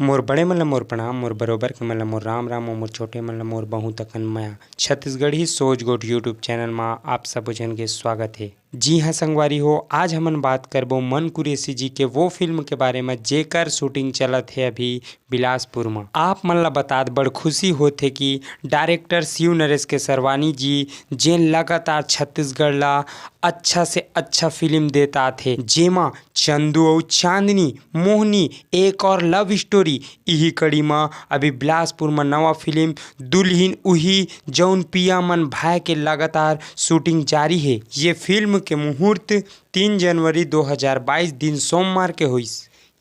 मोर बड़े मन ल मोर प्रणाम, मोर बरोबर के मन ल मोर राम राम, मोर छोटे मन ल मोर बहुत अकन माया। छत्तीसगढ़ी सोच गोठ यूट्यूब चैनल में आप सब जन के स्वागत है। जी हाँ संगवारी हो, आज हमन बात करबो मन कुरैसी जी के वो फिल्म के बारे में जेकर शूटिंग चलत है अभी बिलासपुर में। आप मन ला बतात बड़ खुशी होथे कि डायरेक्टर शिव नरेश केसरवानी जी जेन लगातार छत्तीसगढ़ ला अच्छा से अच्छा फिल्म देता थे, जेमा चंदू और चांदनी मोहनी एक और लव स्टोरी यही कड़ी में अभी बिलासपुर में नवा फिल्म दुल्हिन उही जौन पिया मन भाई के लगातार शूटिंग जारी है। ये फिल्म के मुहूर्त 3 जनवरी 2022 दिन सोमवार के हुई।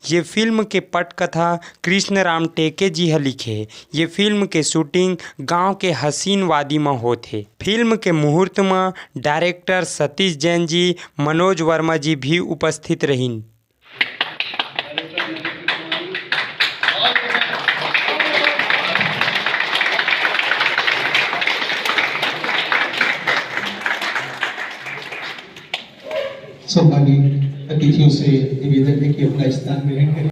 ये फिल्म के पटकथा कृष्ण राम टेके जी ह लिखे है। ये फिल्म के शूटिंग गांव के हसीन वादी में होथे। फिल्म के मुहूर्त में डायरेक्टर सतीश जैन जी, मनोज वर्मा जी भी उपस्थित रहिन। सौभागी अतिथियों से निवेदन है कि अपना स्थान ग्रहण करें।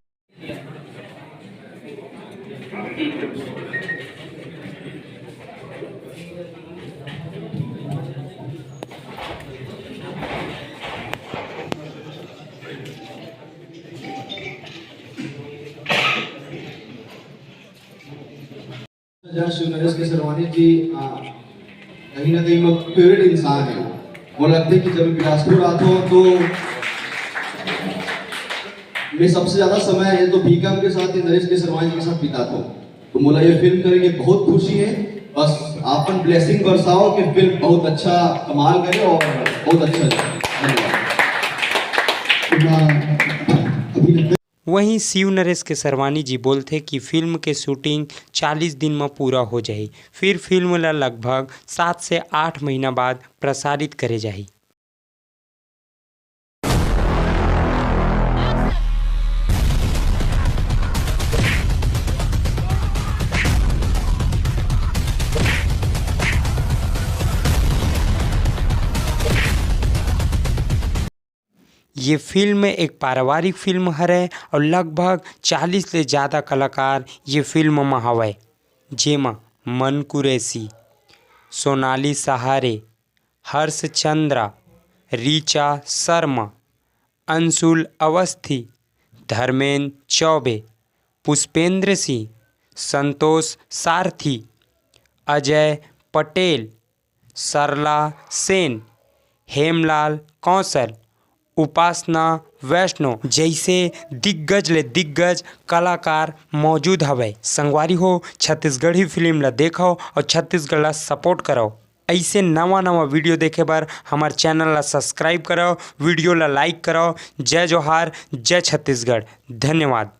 शिव नरेश केसरवानी जी कहीं ना कहीं फेवरेट इंसान है। वो लगता है कि जब बिलासपुर आता हूँ तो मैं सबसे ज्यादा समय है तो बीकम के साथ नरेश केसरवानी के साथ बिताता हूँ। तो मुझे ये फिल्म करेंगे बहुत खुशी है। बस आपन ब्लेसिंग बरसाओ कि फिल्म बहुत अच्छा कमाल करे और बहुत अच्छा धन्यवाद। वहीं शिव नरेश केसरवानी जी बोलते कि फिल्म के शूटिंग 40 दिन में पूरा हो जाए, फिर फिल्म ला लगभग 7 से 8 महीना बाद प्रसारित करे जाही। ये फिल्म एक पारिवारिक फिल्म हरे और लगभग 40 से ज़्यादा कलाकार ये फिल्म में हवय, जेमा मन कुरैसी, सोनाली सहारे, हर्ष चंद्रा, रीचा शर्मा, अंशुल अवस्थी, धर्मेंद्र चौबे, पुष्पेंद्र सिंह, संतोष सारथी, अजय पटेल, सरला सेन, हेमलाल कौशल, उपासना वैष्णव जैसे दिग्गज ले दिग्गज कलाकार मौजूद हवे। संगवारी हो, छत्तीसगढ़ी फिल्म ला देखो और छत्तीसगढ़ ला सपोर्ट करो। ऐसे नवा नवा वीडियो देखे बर हमार चैनल ला सब्सक्राइब करो, वीडियो ला लाइक करो। जय जोहार, जय छत्तीसगढ़, धन्यवाद।